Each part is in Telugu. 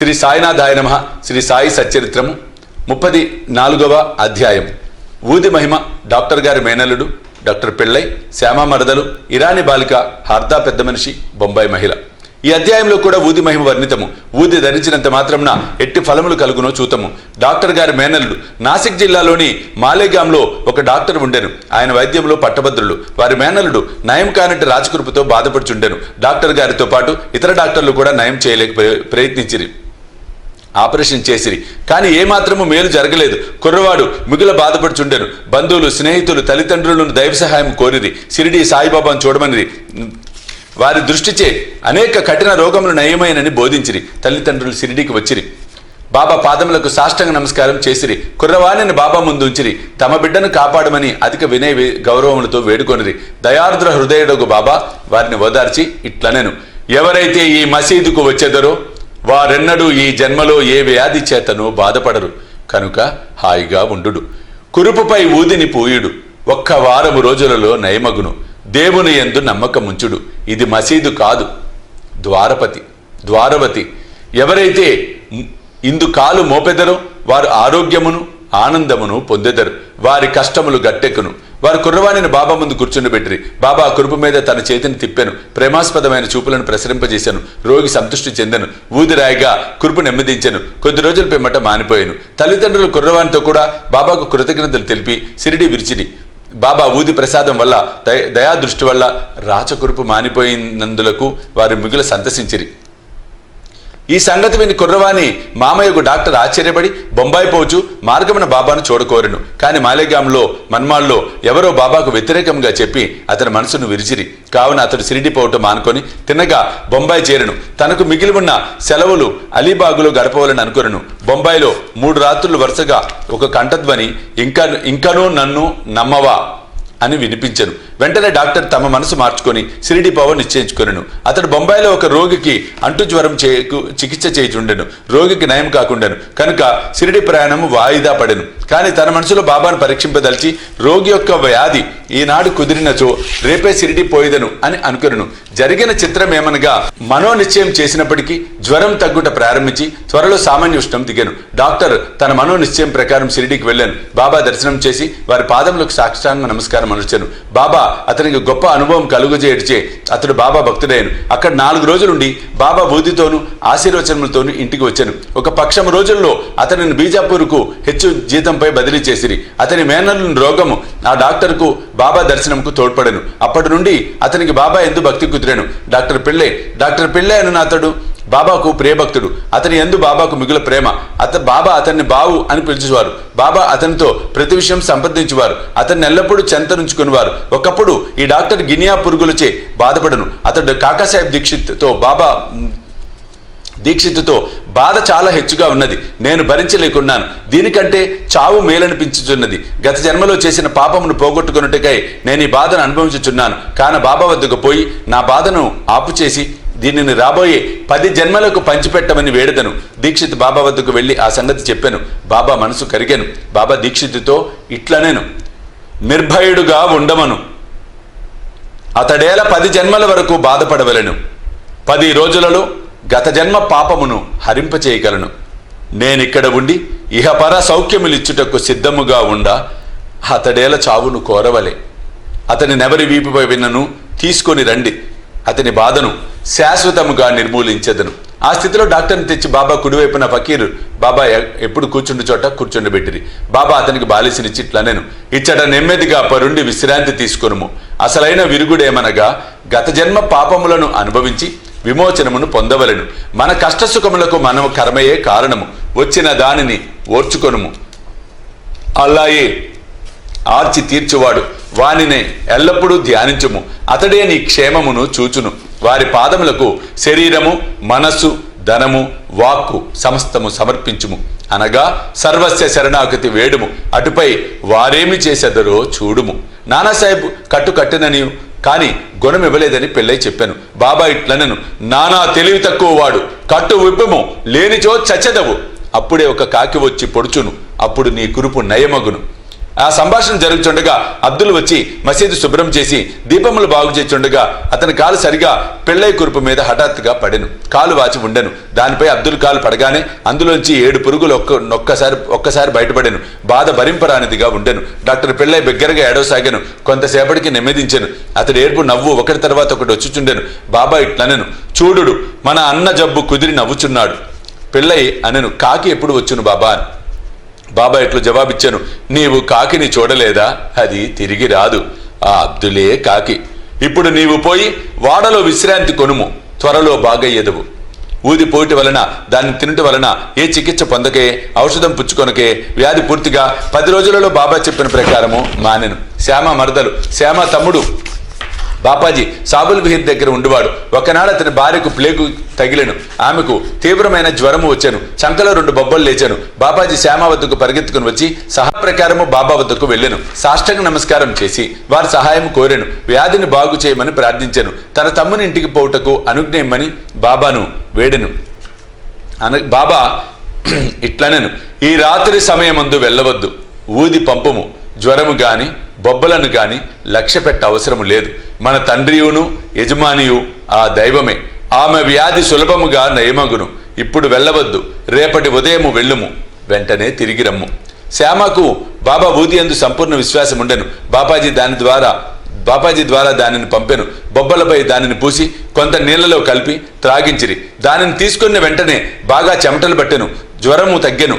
శ్రీ సాయినాథాయ నమః. శ్రీ సాయి సచ్చరిత్రము 34వ అధ్యాయం. ఊది మహిమ. డాక్టర్ గారి మేనల్లుడు, డాక్టర్ పిళ్ళై, శ్యామ మరదలు, ఇరానీ బాలిక, హార్దా పెద్ద మనిషి, బొంబాయి మహిళ. ఈ అధ్యాయంలో కూడా ఊది మహిమ వర్ణితము. ఊది ధరించినంత మాత్రంన ఎట్టి ఫలములు కలుగునో చూతము. డాక్టర్ గారి మేనల్లుడు. నాసిక్ జిల్లాలోని మాలేగాంలో ఒక డాక్టర్ ఉండెను. ఆయన వైద్యంలో పట్టభద్రులు. వారి మేనల్లుడు నయం కానట్టి రాజకురుపుతో బాధపడుచుండెను. డాక్టర్ గారితో పాటు ఇతర డాక్టర్లు కూడా నయం చేయలేక ప్రయత్నించిరి, ఆపరేషన్ చేసిరి. కానీ ఏమాత్రము మేలు జరగలేదు. కుర్రవాడు మిగుల బాధపడుచుండెను. బంధువులు, స్నేహితులు, తల్లిదండ్రులను దైవ సహాయం కోరిరి. షిరిడి సాయిబాబాను చూడమనిది. వారి దృష్టిచే అనేక కఠిన రోగములు నయమైనని బోధించిరి. తల్లిదండ్రులు షిరిడికి వచ్చిరి. బాబా పాదములకు సాష్టాంగ నమస్కారం చేసిరి. కుర్రవాణిని బాబా ముందు ఉంచిరి. తమ బిడ్డను కాపాడమని అధిక వినయ గౌరవములతో వేడుకొనిరి. దయార్ద్ర హృదయుడగు బాబా వారిని ఓదార్చి ఇట్లనెను: ఎవరైతే ఈ మసీదుకు వచ్చేదరో వారెన్నడూ ఈ జన్మలో ఏ వ్యాధి చేతనో బాధపడరు. కనుక హాయిగా ఉండుడు. కురుపుపై ఊదిని పూయుడు. ఒక్క వారము రోజులలో నయమగును. దేవుని యందు నమ్మకముంచుడు. ఇది మసీదు కాదు, ద్వారవతి. ఎవరైతే ఇందు కాలు మోపెదరో వారు ఆరోగ్యమును ఆనందమును పొందెదరు. వారి కష్టములు గట్టెక్కును. వారు కుర్రవాణిని బాబా ముందు కూర్చుండబెట్టిరి. బాబా కురుపు మీద తన చేతిని తిప్పాను. ప్రేమాస్పదమైన చూపులను ప్రసరింపజేశాను. రోగి సంతృష్టి చెందెను. ఊదిరాయిగా కురుపు నెమ్మదించాను. కొద్ది రోజుల పిమ్మట మానిపోయాను. తల్లిదండ్రులు కుర్రవాణితో కూడా బాబాకు కృతజ్ఞతలు తెలిపి షిరిడి విరిచిరి. బాబా ఊది ప్రసాదం వల్ల, దయాదృష్టి వల్ల రాచకురుపు మానిపోయినందులకు వారు మిగుల సంతసించిరి. ఈ సంగతి విని కుర్రవాణి మామయ్యకు డాక్టర్ ఆశ్చర్యపడి బొంబాయి పోచు మార్గమున బాబాను చూడకోరెను. కానీ మాలేగాంలో, మన్మాల్లో ఎవరో బాబాకు వ్యతిరేకంగా చెప్పి అతని మనసును విరిచిరి. కావున అతడు షిరిడి పోవటం మానుకొని తిన్నగా బొంబాయి చేరెను. తనకు మిగిలి ఉన్న సెలవులు అలీబాగులో గడపవాలని అనుకొనెను. బొంబాయిలో 3 రాత్రులు వరుసగా ఒక కంఠధ్వని ఇంకనూ నన్ను నమ్మవా అని వినిపించెను. వెంటనే డాక్టర్ తమ మనసు మార్చుకొని షిరిడి పోవ నిశ్చయించుకొనెను. అతడు బొంబాయిలో ఒక రోగికి అంటు జ్వరం చికిత్స చేయుచుండెను. రోగికి నయం కాకుండాను కనుక షిరిడి ప్రయాణము వాయిదా పడెను. కానీ తన మనసులో బాబాను పరీక్షింపదలిచి రోగి యొక్క వ్యాధి ఈనాడు కుదిరినచో రేపే షిరిడి పోయేదను అని అనుకొనెను. జరిగిన చిత్రం ఏమనగా, మనోనిశ్చయం చేసినప్పటికీ జ్వరం తగ్గుట ప్రారంభించి త్వరలో సామాన్య ఉష్ణం దిగాను. డాక్టర్ తన మనోనిశ్చయం ప్రకారం షిరిడికి వెళ్ళాను. బాబా దర్శనం చేసి వారి పాదములకు సాష్టాంగ నమస్కారం అనుచాను. బాబా అతనికి గొప్ప అనుభవం కలుగజేయడిచే అతడు బాబా భక్తుడయ్యాను. అక్కడ 4 రోజులుండి బాబా బూదితోనూ ఆశీర్వచనములతోనూ ఇంటికి వచ్చాను. ఒక పక్షం రోజుల్లో అతనిని బీజాపూర్కు హెచ్చు జీతంపై బదిలీ చేసిరి. అతని మేనల్లుని రోగము ఆ డాక్టర్కు బాబా దర్శనంకు తోడ్పడెను. అప్పటి నుండి అతనికి బాబా ఎందు భక్తి కుదిరాను. డాక్టర్ పిళ్ళై అను అతడు బాబాకు ప్రియభక్తుడు. అతని యందు బాబాకు మిగుల ప్రేమ. బాబా అతన్ని బావు అని పిలిచేవారు. బాబా అతనితో ప్రతి విషయం సంప్రదించేవారు. అతన్ని ఎల్లప్పుడూ చెంతనుంచుకునేవారు. ఒకప్పుడు ఈ డాక్టర్ గినియా పురుగులచే బాధపడను. అతడు కాకాసాహెబ్ దీక్షిత్తుతో బాధ చాలా హెచ్చుగా ఉన్నది. నేను భరించలేకున్నాను. దీనికంటే చావు మేలనిపించుచున్నది. గత జన్మలో చేసిన పాపమును పోగొట్టుకున్నట్టుకై నేను ఈ బాధను అనుభవించుచున్నాను. కాన బాబా వద్దకు పోయి నా బాధను ఆపుచేసి దీనిని రాబోయే 10 జన్మలకు పంచిపెట్టమని వేడదను. దీక్షిత్ బాబా వద్దకు వెళ్ళి ఆ సంగతి చెప్పాను. బాబా మనసు కరిగాను. బాబా దీక్షిత్తుతో ఇట్లనేను: నిర్భయుడుగా ఉండమను. అతడేల 10 జన్మల వరకు బాధపడవలెను. 10 రోజులలో గత జన్మ పాపమును హరింపచేయగలను. నేనిక్కడ ఉండి ఇహపర సౌఖ్యములిచ్చుటకు సిద్ధముగా ఉండా అతడేల చావును కోరవలే. అతని నెవరి వీపుపై విన్నను తీసుకొని రండి. అతని బాధను శాశ్వతముగా నిర్మూలించెదను. ఆ స్థితిలో డాక్టర్ని తెచ్చి బాబా కుడివైపున ఫకీరు బాబా ఎప్పుడు కూర్చుండి చోట కూర్చుండబెట్టిరి. బాబా అతనికి బాలిసినిచ్చి ఇట్లనెను: ఇచ్చట నెమ్మదిగా పరుండి విశ్రాంతి తీసుకొనుము. అసలైన విరుగుడేమనగా గత జన్మ పాపములను అనుభవించి విమోచనమును పొందవలెను. మన కష్టసుఖములకు మనము కర్మయే కారణము. వచ్చిన దానిని ఓర్చుకొనుము. అల్లాయే ఆర్చి తీర్చువాడు. వానినే ఎల్లప్పుడూ ధ్యానించుము. అతడే నీ క్షేమమును చూచును. వారి పాదములకు శరీరము, మనస్సు, ధనము, వాక్కు సమస్తము సమర్పించుము. అనగా సర్వస్య శరణాగతి వేడుము. అటుపై వారేమి చేసేదరో చూడుము. నానాసాహెబ్ కట్టినని కానీ గుణం ఇవ్వలేదని పిళ్ళై చెప్పాను. బాబా ఇట్లనెను: నానా తెలివి తక్కువ వాడు, కట్టు విప్పుము, లేనిచో చచ్చెదవు. అప్పుడే ఒక కాకి వచ్చి పొడుచును. అప్పుడు నీ కురుపు నయమగును. ఆ సంభాషణ జరుగుతుండగా అబ్దుల్ వచ్చి మసీదు శుభ్రం చేసి దీపములు బాగు చేస్తుండగా అతని కాలు సరిగా పెళ్ళై కురుపు మీద హఠాత్తుగా పడెను. కాలు వాచి ఉండెను. దానిపై అబ్దుల్ కాలు పడగానే అందులోంచి 7 పురుగులు ఒక్కసారి బయటపడెను. బాధ భరింపరానిదిగా ఉండెను. డాక్టర్ పెళ్ళై బిగ్గరగా ఏడవసాగాను. కొంతసేపటికి నెమ్మదించెను. అతడి ఏడుపు నవ్వు ఒకటి తర్వాత ఒకటి వచ్చుచుండెను. బాబా ఇట్లనెను, చూడుడు మన అన్న జబ్బు కుదిరి నవ్వుచున్నాడు. పెళ్ళై అనెను, కాకి ఎప్పుడు వచ్చును బాబా అని. బాబా ఇట్లు జవాబిచ్చాను, నీవు కాకిని చూడలేదా? అది తిరిగి రాదు. ఆ అబ్దులే కాకి. ఇప్పుడు నీవు పోయి వాడలో విశ్రాంతి కొనుము, త్వరలో బాగయ్యెదవు. ఊదిపోయిట వలన దాన్ని తినటం వలన ఏ చికిత్స పొందకే, ఔషధం పుచ్చుకొనకే వ్యాధి పూర్తిగా 10 రోజులలో బాబా చెప్పిన ప్రకారము మానెను. శ్యామ మరదలు, శ్యామ తమ్ముడు బాపాజీ సాబుల్ విహిర్ దగ్గర ఉండేవాడు. ఒకనాడు అతని భార్యకు ప్లేగు తగిలెను. ఆమెకు తీవ్రమైన జ్వరము వచ్చాను. చంకలో 2 బొబ్బలు లేచాను. బాపాజీ శ్యామ వద్దకు పరిగెత్తుకుని వచ్చి సహా ప్రకారము బాబా వద్దకు వెళ్ళాను. సాష్టాంగ నమస్కారం చేసి వారి సహాయం కోరాను. వ్యాధిని బాగు చేయమని ప్రార్థించాను. తన తమ్ముని ఇంటికి పోవుటకు అనుజ్ఞయమని బాబాను వేడెను. బాబా ఇట్లనెను, ఈ రాత్రి సమయమందు వెళ్ళవద్దు. ఊది పంపము. జ్వరము గాని బొబ్బలను గాని లక్ష్య పెట్ట అవసరము లేదు. మన తండ్రియును యజమానియు ఆ దైవమే. ఆమె వ్యాధి సులభముగా నయమగును. ఇప్పుడు వెళ్ళవద్దు. రేపటి ఉదయము వెళ్ళుము. వెంటనే తిరిగి రమ్ము. శ్యామకు బాబా ఊది యందు సంపూర్ణ విశ్వాసం ఉండెను. బాపాజీ ద్వారా దానిని పంపెను. బొబ్బలపై దానిని పూసి కొంత నీళ్లలో కలిపి త్రాగించిరి. దానిని తీసుకున్న వెంటనే బాగా చెమటలు పట్టెను. జ్వరము తగ్గెను.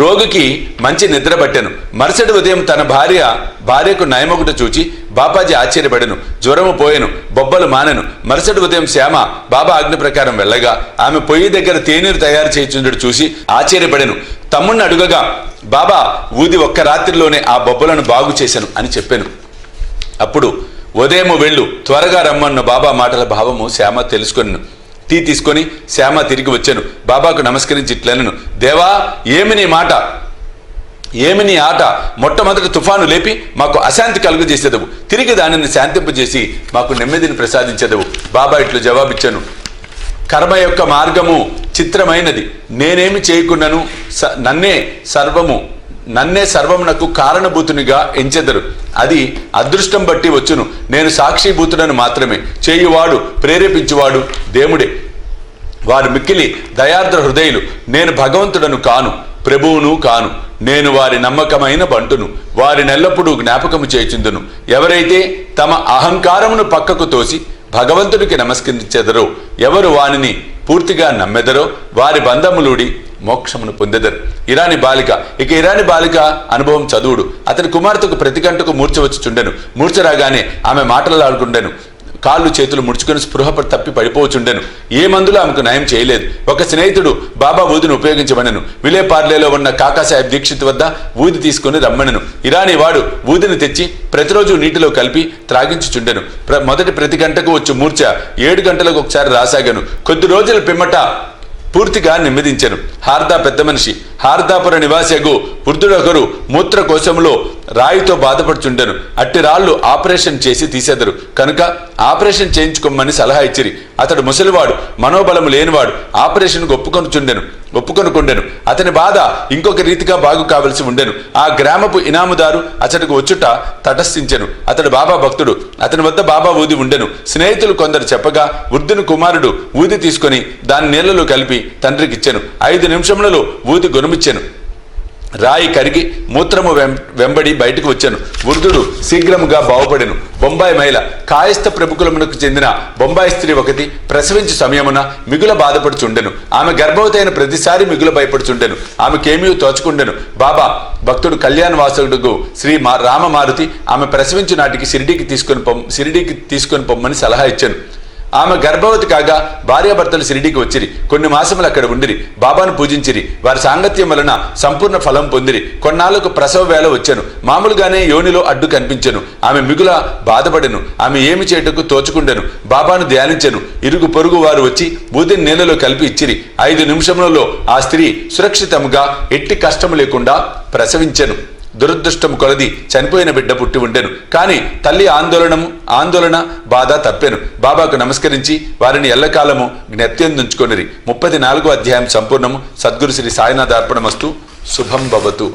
రోగికి మంచి నిద్ర పట్టెను. మరుసటి ఉదయం తన భార్యకు నయమొకట చూచి బాపాజీ ఆశ్చర్యపడెను. జ్వరము పోయెను. బొబ్బలు మానెను. మరుసటి ఉదయం శ్యామ బాబా ఆజ్ఞ ప్రకారం వెళ్ళగా ఆమె పొయ్యి దగ్గర తేనీరు తయారు చేయుచుండడు చూసి ఆశ్చర్యపడెను. తమ్ముణ్ణి అడుగగా బాబా ఊది ఒక్క రాత్రిలోనే ఆ బొబ్బలను బాగు చేశాను అని చెప్పాను. అప్పుడు ఉదయము వెళ్ళు, త్వరగా రమ్మన్న బాబా మాటల భావము శ్యామ తెలుసుకొనెను. టీ తీసుకొని శ్యామ తిరిగి వచ్చాను. బాబాకు నమస్కరించి ఇట్లనెను, దేవా ఏమి నీ మాట, ఏమి నీ ఆట. మొట్టమొదటి తుఫాను లేపి మాకు అశాంతి కలుగజేసేదవు, తిరిగి దానిని శాంతింపజేసి మాకు నెమ్మదిని ప్రసాదించేదవు. బాబా ఇట్లు జవాబిచ్చాను, కర్మ యొక్క మార్గము చిత్రమైనది. నేనేమి చేయకున్నను నన్నే సర్వమునకు కారణభూతునిగా ఎంచెదరు. అది అదృష్టం బట్టి వచ్చును. నేను సాక్షిభూతుడను మాత్రమే. చేయువాడు ప్రేరేపించువాడు దేవుడే. వారు మిక్కిలి దయార్ద్ర హృదయులు. నేను భగవంతుడను కాను, ప్రభువును కాను. నేను వారి నమ్మకమైన బంటును. వారినెల్లప్పుడూ జ్ఞాపకము చేయుచుందును. ఎవరైతే తమ అహంకారమును పక్కకు తోసి భగవంతుడికి నమస్కరించెదరో, ఎవరు వానిని పూర్తిగా నమ్మెదరో వారి బంధములుడి మోక్షమును పొందెదరు. ఇరాని బాలిక అనుభవం చదువుడు. అతని కుమార్తెకు ప్రతి గంటకు మూర్ఛ వచ్చుచుండెను. మూర్ఛ రాగానే ఆమె మాటలాడుకుండెను. కాళ్ళు చేతులు ముడుచుకుని స్పృహ తప్పి పడిపోవచ్చుండెను. ఏ మందులు ఆమెకు నయం చేయలేదు. ఒక స్నేహితుడు బాబా ఊదిని ఉపయోగించమనెను. విలేపార్లేలో ఉన్న కాకాసాహెబ్ దీక్షిత్ వద్ద ఊది తీసుకుని రమ్మనెను. ఇరానీ వాడు ఊదిని తెచ్చి ప్రతిరోజు నీటిలో కలిపి త్రాగించుచుండెను. మొదటి ప్రతి గంటకు వచ్చి మూర్ఛ 7 గంటలకు ఒకసారి రాసాగాను. కొద్ది రోజుల పిమ్మట పూర్తిగా నెమ్మదించెను. హార్దా పెద్ద మనిషి. హార్దాపుర నివాసియగు వృద్ధుడొకరు మూత్రకోశంలో రాయితో బాధపడుచుండెను. అట్టి రాళ్లు ఆపరేషన్ చేసి తీసేదరు కనుక ఆపరేషన్ చేయించుకోమని సలహా ఇచ్చిరి. అతడు ముసలివాడు, మనోబలము లేనివాడు. ఆపరేషన్కు ఒప్పుకొనుకుండెను. అతని బాధ ఇంకొక రీతిగా బాగు కావలసి ఉండెను. ఆ గ్రామపు ఇనాముదారు అతడికి వచ్చుట తటస్థించెను. అతడు బాబా భక్తుడు. అతని వద్ద బాబా ఊది ఉండెను. స్నేహితులు కొందరు చెప్పగా వృద్ధుని కుమారుడు ఊది తీసుకొని దాని నీళ్లలో కలిపి తండ్రికిచ్చెను. 5 నిమిషములలో ఊది గొనుమిచ్చెను. రాయి కరిగి మూత్రము వెంబడి బయటకు వచ్చాను. వృద్ధుడు శీఘ్రముగా బాగుపడెను. బొంబాయి మహిళ, కాయస్థ ప్రముఖులమునకు చెందిన బొంబాయి స్త్రీ ఒకటి ప్రసవించు సమయమున మిగుల బాధపడుచుండెను. ఆమె గర్భవతి అయిన ప్రతిసారి మిగుల భయపడుచుండెను. ఆమెకేమీ తోచుకుండెను. బాబా భక్తుడు కళ్యాణ వాసుడుగు శ్రీ రామమారుతి ఆమె ప్రసవించు నాటికి షిరిడీకి తీసుకొని పొమ్మని సలహా ఇచ్చాను. ఆమె గర్భవతి కాగా భార్యాభర్తలు షిరిడీకి వచ్చిరి. కొన్ని మాసములు అక్కడ ఉండిరి. బాబాను పూజించిరి. వారి సాంగత్యం వలన సంపూర్ణ ఫలం పొందిరి. కొన్నాళ్లకు ప్రసవ వేళ వచ్చాను. మామూలుగానే యోనిలో అడ్డు కనిపించెను. ఆమె మిగుల బాధపడెను. ఆమె ఏమి చేయటకు తోచుకుండెను. బాబాను ధ్యానించెను. ఇరుగు పొరుగు వారు వచ్చి ఊదిని నీళ్లలో కలిపి ఇచ్చిరి. 5 నిమిషములలో ఆ స్త్రీ సురక్షితముగా ఎట్టి కష్టము లేకుండా ప్రసవించెను. దురదృష్టము కొలది చనిపోయిన బిడ్డ పుట్టి ఉండెను. కానీ తల్లి ఆందోళన బాధ తప్పెను. బాబాకు నమస్కరించి వారిని ఎల్లకాలము జ్ఞప్త్యందుంచుకొనిరి. 34వ అధ్యాయం సంపూర్ణము. సద్గురు శ్రీ సాయినాథ అర్పణమస్తు. శుభం భవతు.